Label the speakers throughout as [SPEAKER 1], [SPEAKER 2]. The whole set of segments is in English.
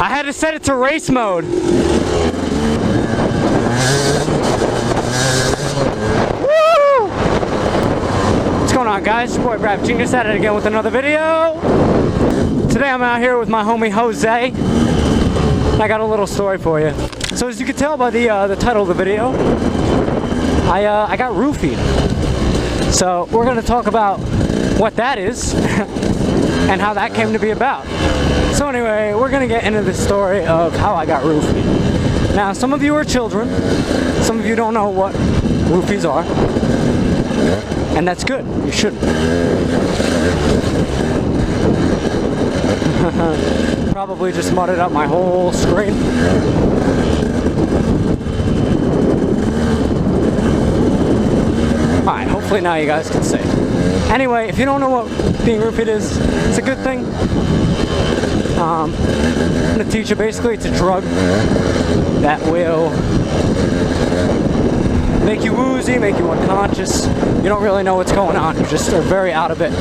[SPEAKER 1] I had to set it to race mode. Woo! What's going on, guys? Your boy Brap Genius at it again with another video. Today I'm out here with my homie Jose. I got a little story for you. So as you can tell by the title of the video, I got roofied. So we're gonna talk about what that is and how that came to be about. So anyway, we're gonna get into the story of how I got roofied. Now, some of you are children, some of you don't know what roofies are, and that's good. You shouldn't. Probably just mudded up my whole screen. Alright, hopefully now you guys can see. Anyway, if you don't know what being roofied is, it's a good thing. I'm going to teach you. Basically, it's a drug that will make you woozy, make you unconscious. You don't really know what's going on. You just are very out of it.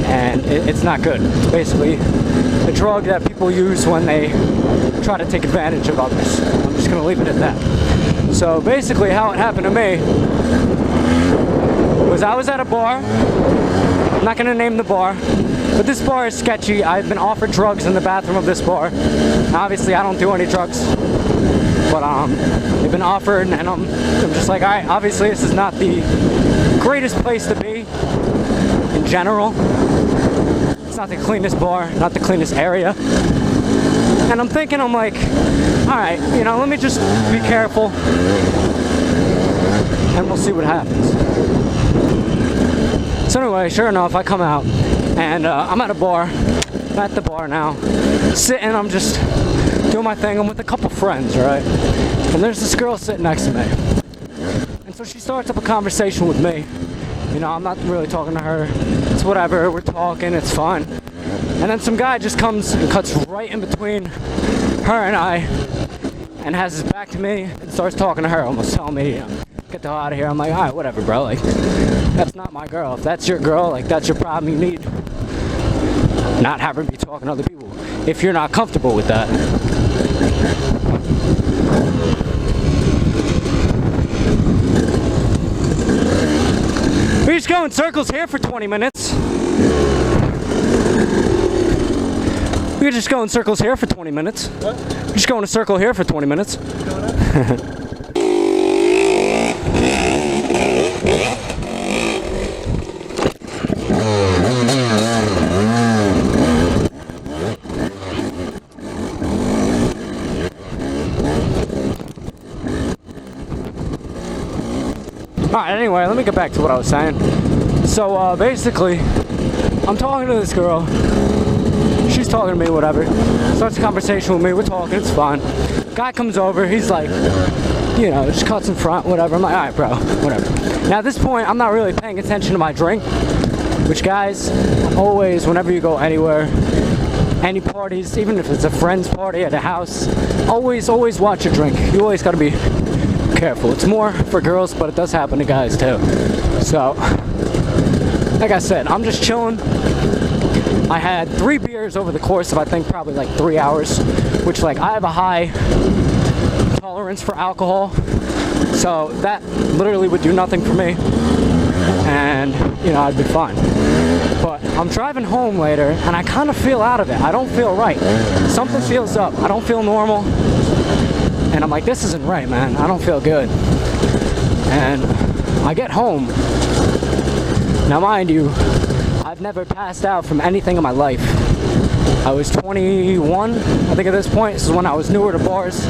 [SPEAKER 1] And it's not good. It's basically a drug that people use when they try to take advantage of others. I'm just going to leave it at that. So basically how it happened to me was I was at a bar. I'm not going to name the bar, but this bar is sketchy. I've been offered drugs in the bathroom of this bar. Now, obviously I don't do any drugs, but they've been offered, and I'm just like, alright, obviously this is not the greatest place to be in general. It's not the cleanest bar, not the cleanest area. And I'm thinking, I'm like, alright, you know, let me just be careful and we'll see what happens. So anyway, sure enough, I come out and I'm at a bar. I'm at the bar now, sitting, I'm just doing my thing. I'm with a couple friends, right? And there's this girl sitting next to me. And so she starts up a conversation with me. You know, I'm not really talking to her. It's whatever, we're talking, it's fun. And then some guy just comes and cuts right in between her and I and has his back to me and starts talking to her, almost telling me, you know, get the hell out of here. I'm like, alright, whatever, bro. Like, that's not my girl. If that's your girl, like, that's your problem. You need not have her be talking to other people if you're not comfortable with that. We just go in circles here for 20 minutes. We could just go in circles here for 20 minutes. What? We just go in a circle here for 20 minutes. Alright, anyway, let me get back to what I was saying. So, basically, I'm talking to this girl. She's talking to me, whatever. Starts a conversation with me, we're talking, it's fine. Guy comes over, he's like, you know, just cuts in front, whatever. I'm like, alright, bro, whatever. Now, at this point, I'm not really paying attention to my drink. Which, guys, always, whenever you go anywhere, any parties, even if it's a friend's party at a house, always watch your drink. You always gotta be careful. It's more for girls, but it does happen to guys too. So, like I said, I'm just chilling. I had 3 beers over the course of, I think, probably like 3 hours, which, like, I have a high tolerance for alcohol, so that literally would do nothing for me, and, you know, I'd be fine. But I'm driving home later, and I kind of feel out of it. I don't feel right. Something feels up. I don't feel normal. And I'm like, this isn't right, man. I don't feel good. And I get home. Now, mind you, I've never passed out from anything in my life. I was 21, I think, at this point. This is when I was newer to bars.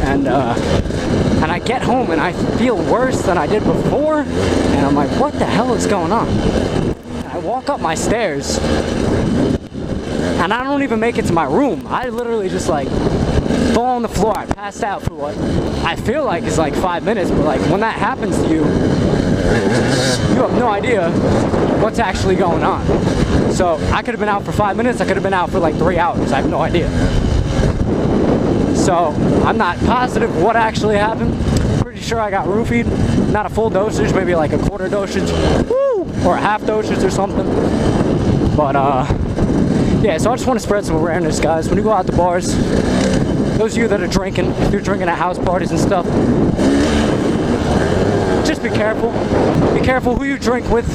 [SPEAKER 1] And I get home and I feel worse than I did before. And I'm like, what the hell is going on? And I walk up my stairs. And I don't even make it to my room. I literally just, like, fall on the floor. I passed out for what I feel like is like 5 minutes, but like when that happens to you, you have no idea what's actually going on. So I could have been out for 5 minutes, I could have been out for like 3 hours, I have no idea. So I'm not positive what actually happened. Pretty sure I got roofied. Not a full dosage, maybe like a quarter dosage, woo, or a half dosage or something. But yeah, so I just want to spread some awareness, guys. When you go out to bars, those of you that are drinking, if you're drinking at house parties and stuff, just be careful. Be careful who you drink with.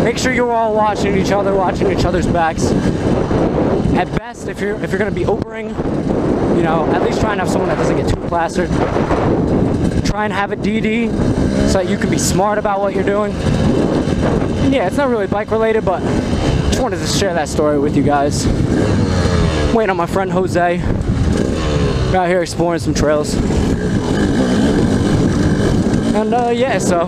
[SPEAKER 1] Make sure you're all watching each other, watching each other's backs. At best, if you're going to be Ubering, you know, at least try and have someone that doesn't get too plastered. Try and have a DD so that you can be smart about what you're doing. And yeah, it's not really bike related, but just wanted to share that story with you guys. Waiting on my friend Jose. We're out here exploring some trails. And yeah, so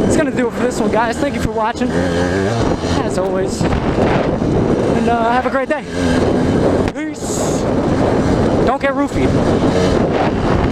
[SPEAKER 1] it's gonna do it for this one, guys. Thank you for watching, as always. And have a great day. Peace. Don't get roofied.